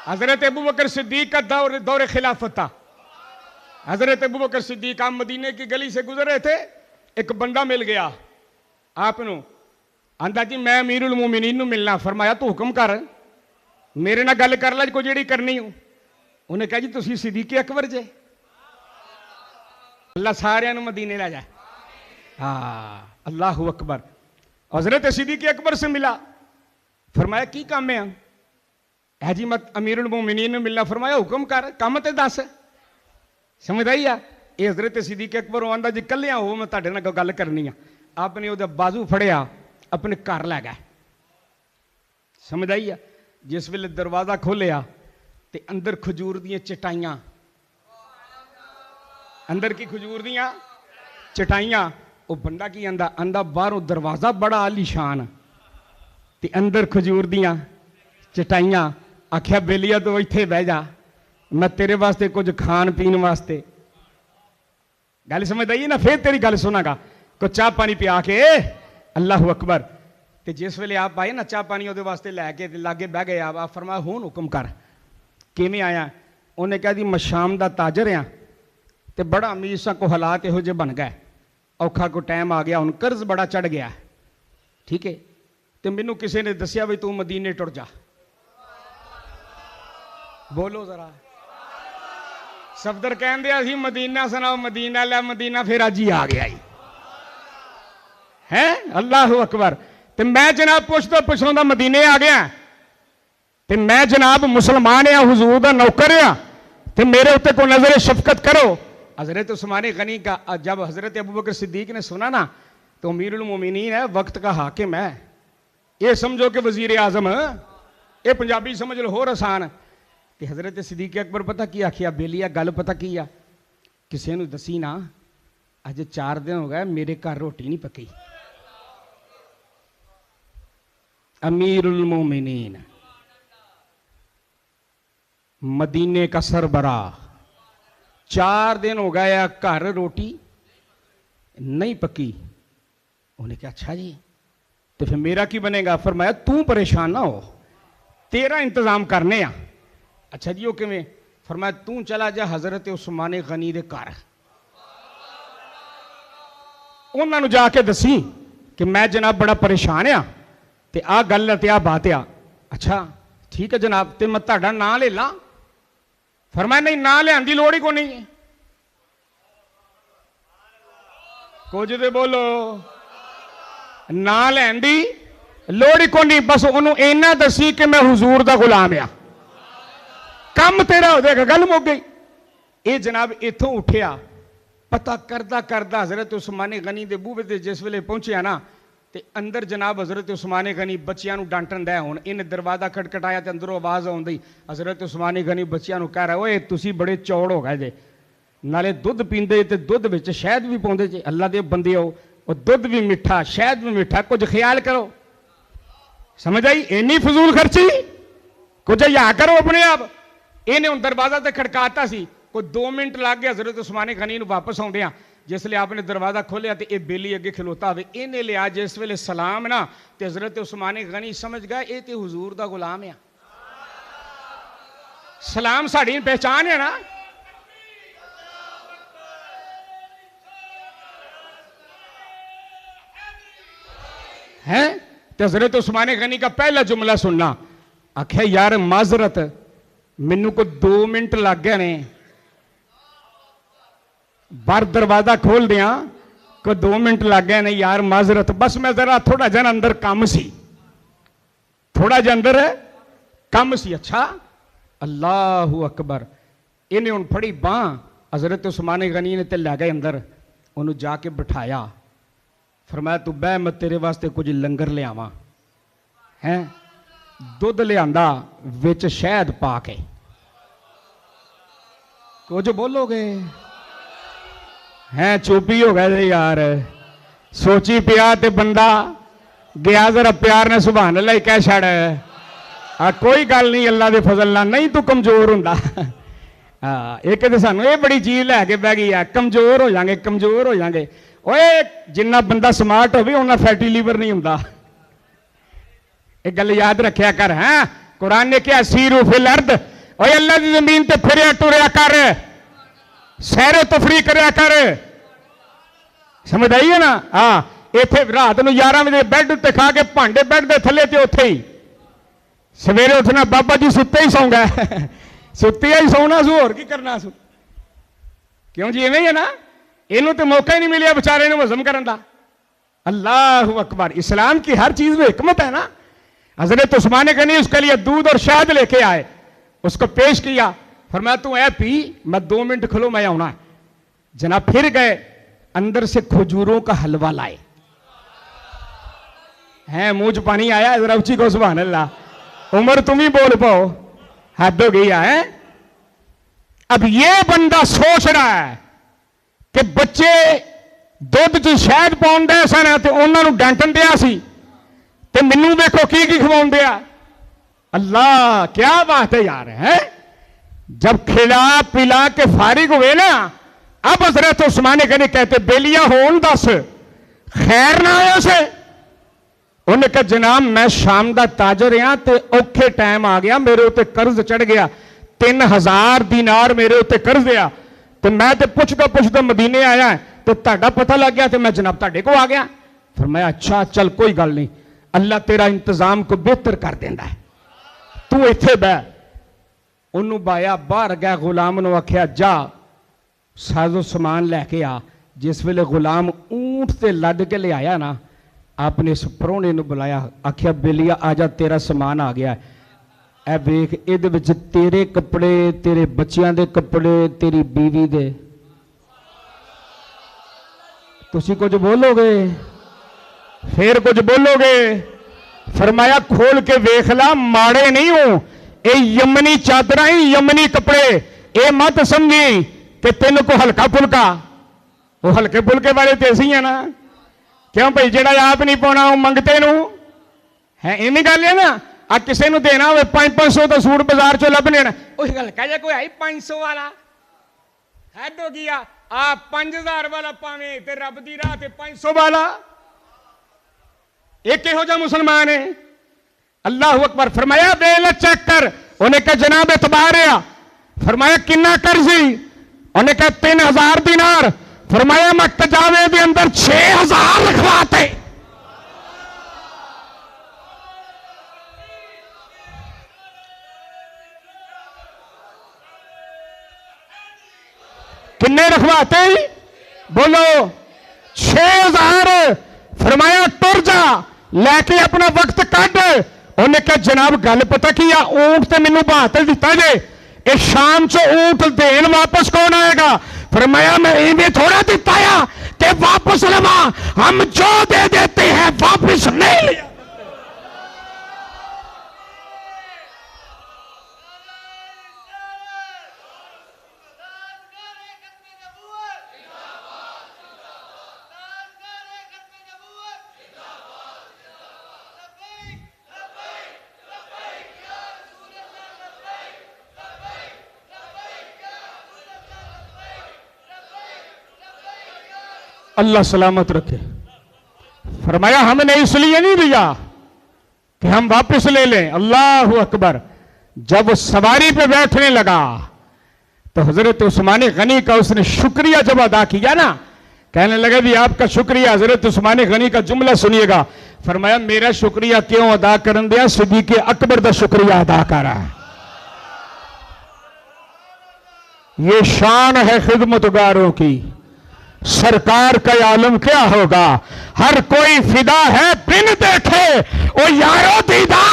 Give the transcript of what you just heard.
हजरत अबू बकर सिद्दीक का दौर खिलाफत था। हजरत अबू बकर सिद्दीक आप मदीने की गली से गुजर रहे थे, एक बंदा मिल गया आपनों, आंदा जी मैं अमीरुल मोमिनीन नूं मिलना। फरमाया तू हुक्म कर, मेरे नाल गल कर लै कोई जिहड़ी करनी हो। उन्हें कहा जी तुसीं सिद्दीक अकबर जे। अल्लाह सारियां नूं मदीने लै जाए। हाँ अल्लाहु अकबर। हजरत सिद्दीक अकबर से मिला, फरमाया की काम है जी मैं अमीरुल मोमिनीन नूं मिलना। फरमाया हुक्म कर, काम ते दस। समझ आई आ? ये हजरत सिद्दीक अकबर आंदा जी कल्लिया हो मैं तुहाडे नाल गल करनी आ। आपने उहदा बाजू फड़िया, अपने घर लै गए। समझ आई आ? जिस वेले दरवाजा खोलिया तो अंदर खजूर दियां चटाइयां, अंदर की खजूर दियां चटाइयां। वो बंदा की आंदा, आंदा बाहरों दरवाजा बड़ा आलीशान ते अंदर खजूर दियां चटाइयां। आख्या बेलिया तो इत्थे बह जा, मैं तेरे वास्ते कुछ खान पीन वास्ते। गल समझ आई ना? फिर तेरी गल सुनागा। को चाह पानी पिया के अल्लाह अकबर। तो जिस वेले आप आए ना चाह पानी वो वास्ते लैके लागे बह गए। आप फरमाया हुण हुक्म कर, किवें आया? उन्हें कहा जी मैं शाम का ताजर हाँ, तो बड़ा अमीर सा को हालात इहो जे बन गए, औखा को टाइम आ गया, हुण कर्ज बड़ा चढ़ गया। ठीक है, तो मैनू किसी ने दसिया भी तू मदीने टुर जा। बोलो जरा। सफदर कहते असी मदीना सुनाओ, मदीना लै मदीना, फिर अज ही आ गया ही है। अल्लाह अकबर। तो मैं जनाब पुछदा पुछदा मदीने आ गया, तो मैं जनाब मुसलमान हाँ, हुजूर दा नौकर हाँ, तो मेरे उत्ते को नजर शफकत करो। हजरत उस्मान गनी का जब हजरत अबू बकर सिद्दीक ने सुना ना, तो अमीरुल मोमिनीन है, वक्त का हाकिम है, ये समझो कि वजीर आजम, ये पंजाबी समझ लो होर आसान। कि हजरत सिद्दीक अकबर पता की आखिया, बेलिया गल पता की आ, किसी ने दसी ना, अज 4 दिन हो गए मेरे घर रोटी नहीं पकी। अमीरुल मोमिनीन, मदीने का सरबरा, 4 दिन हो गए घर रोटी नहीं पकी। उन्हें कहा अच्छा जी, तो फिर मेरा की बनेगा? फरमाया तू परेशान ना हो, तेरा इंतजाम करने आ। अच्छा जी वो किवें? फरमाया तू चला जा हजरत उस्मान गनी दे घर, उन्होंने जाके दसी कि मैं जनाब बड़ा परेशान आ, ते आ गल है ते आ बात आ। अच्छा ठीक है जनाब, ते मैं तुहाडा नाम ले ला? फरमाया नहीं, ना लियान दी लोड़ ही कोई नहीं। कुछ तो बोलो, ना लैन दी लोड़ ही कोई नहीं, बस उन्होंने इन्ना दसी कि मैं हुजूर दा गुलाम आ, कम तेरा हो जाएगा, गल मुक गई। ये जनाब इथों उठिया, पता करदा करदा हजरत उस्मान गनी दे बूहे ते जिस वेले पहुंचिया ना, ते अंदर जनाब हजरत उस्मान गनी बच्चियां नूं डांटन दे। हुण इन्हें दरवाजा खटखटाया तो अंदरों आवाज़ आउंदी, हजरत उस्मान गनी बच्चियां नूं कह रहा, ओए तुसी बड़े चौड़ हो गए जे, नाले दुध पींदे ते दुध विच शहद भी पाउंदे जे। अल्लाह दे बंदे हो, और दुध भी मिठा शहद भी मिठा, कुछ ख्याल करो। समझ आई? इन्नी फजूल खर्ची, कुछ या करो अपने आप। इन्हें हूँ दरवाजा तो खड़काता सी, कोई 2 मिनट लग गए हजरत उस्मान गनी नूं वापस आउंदियां। जिसले आपने दरवाजा खोलिया तो यह बेली अगे खलोता हो, इन्हें लिया जिस वेले सलाम ना, तो हजरत उस्मान गनी समझ गए ये तो हुजूर दा गुलाम है, सलाम साड़ी पहचान है ना। है तो हजरत उस्मान गनी का पहला जुमला सुनना, आख्या यार माजरत, मैनू को 2 मिनट लग गए ने, बाहर दरवाजा खोल दिया को 2 मिनट लग गए ने यार माजरत, बस मैं जरा थोड़ा जन अंदर कम सी, थोड़ा जन अंदर कम सी। अच्छा अल्लाहु अकबर। इन्हें हूँ फड़ी बांह हजरत उस्मान गनी ने ते लै गए अंदर, उन्होंने जाके बिठाया। फरमाया तू बह, मैं तेरे वास्ते कुछ लंगर लियावां। हैं दुध लियांदा विच शहद पा के, कुछ बोलोगे? हैं चुप ही हो गए यार, सोची पिया ते बंदा गया जरा प्यार ने सुभान अल्लाह कह छड़, कोई गल नहीं अल्लाह के फजल नाल, नहीं तू कमजोर हुंदा। एक तो सानू ये बड़ी चीज लैके बह गई है, कमजोर हो जाएंगे, कमजोर हो जाएंगे। ओए जिन्ना बंदा स्मार्ट हो उन्ना फैटी लीवर नहीं हुंदा, एक गल याद रखिया कर। हैं कुरान ने क्या सीरू फिल अर्द और अल्लाह की जमीन ते फिरया टुरया कर, सैरो तफरी करया कर। समझ आई है ना? हाँ, इत्थे रात को 11 बजे बैड उत्ते खा के भांडे बैड के थले ते उत्थे ही सवेरे उठना, बाबा जी सुते ही सौ गए सुते ही सौना सू, होर की करना सू। क्यों जी? इवें ही है ना, इनू तो मौका ही नहीं मिलिया बेचारे ने हजम करने का। अल्लाह अकबर। इस्लाम की हर चीज में हिकमत है ना। हजरत उस्मान गनी उसके लिए दूध और शहद लेके आए, उसको पेश किया, फरमाया तू ऐ पी, मैं 2 मिनट खलो, मैं आना। जनाब फिर गए, अंदर से खजूरों का हलवा लाए हैं, मुंह च पानी आया। जरा उची को सुभान अल्लाह। उमर तुम ही बोल पाओ, हद हो गई है। अब ये बंदा सोच रहा है कि बच्चे दुध च शहद पाउण दे सन ते उन्हां नूं डांटण दिया सी, ते मैनू देखो की खवाउण दिया। अल्लाह क्या बात है यार, है? जब खिला पिला के फारिग हुए ना, अब हजरत उस्मान गनी कहते बेलिया होन दस, खैर ना आया से? उन्हें कहा जनाब मैं शाम का ताजर हाँ, तो औखे टाइम आ गया, मेरे उत्ते कर्ज चढ़ गया, 3000 दीनार मेरे उत्ते कर्ज दिया, तो मैं तो पुछदा पुछदा मदीने आया, तो तुहाडा पता लग गया, तो मैं जनाब तुहाडे को आ गया। फिर मैं अच्छा चल कोई गल नहीं, अल्लाह तेरा इंतजाम को बेहतर कर देंदा है, तू इत्थे बह। उन्होंने बाया बाहर गया, गुलाम नूं आख्या जा साजो समान लैके आ। जिस वेले गुलाम ऊंट से लद के ले आया ना, आपने इस प्रोहने नूं बुलाया, आख्या बेलिया आजा तेरा समान आ गया। ए वेख इहदे विच तेरे कपड़े, तेरे बच्चियां दे कपड़े, तेरी बीवी दे। तुसी कुछ बोलोगे? फिर कुछ बोलोगे? फरमाया खोल के वेख ला, माड़े नहीं हो, ये यमनी चादर ही, यमनी कपड़े। ये मत समझी कि तेन को हल्का फुल्का, वो हल्के फुल्के वाले तो ऐसे ही है ना। क्यों भाई, जेड़ा आप नहीं पाना वो मंगते नू है, इवें गल है ना। आ किसी को देना हो 500 तो सूट बाजार चो लभ लेना, उस हल्का जा कोई है 500 वाला, हद हो गया। आ 5000 वाला पावे ते रब दी राह ते 500 वाला, एक किहो जा मुसलमान है? अल्लाह अकबर। फरमाया बेल चेक कर। उन्हें कहा जनाब एतबार है। फरमाया किन्ना कर्जी? उन्हें कहा 3000 दीनार। फरमाया मैं कजावे के अंदर 6000 रखवाते। किन्ने रखवाते? बोलो 6000। फरमाया टुर जा, लैके अपना वक्त कट। उन्हें कहा जनाब गल पता की आ, ऊंट तो मैनू बहादुर दिता जे, ये शाम चो ऊंट देन वापस कौन आएगा? फरमाया मैं इवें थोड़ा दिता या कि वापस लवा, हम जो दे देते हैं वापस नहीं लिया। अल्लाह सलामत रखे। फरमाया हमने इसलिए नहीं दिया कि हम वापस ले लें। अल्लाह अकबर। जब वो सवारी पे बैठने लगा तो हजरत उस्मान गनी का उसने शुक्रिया जब अदा किया ना, कहने लगा भी आपका शुक्रिया। हजरत उस्मान गनी का जुमला सुनिएगा। फरमाया मेरा शुक्रिया क्यों अदा करन दिया, सिद्दीक़ अकबर का शुक्रिया अदा कर रहा है। ये शान है खिदमतगारों की। सरकार का आलम क्या होगा, हर कोई फिदा है बिन देखे, ओ यारो दीदार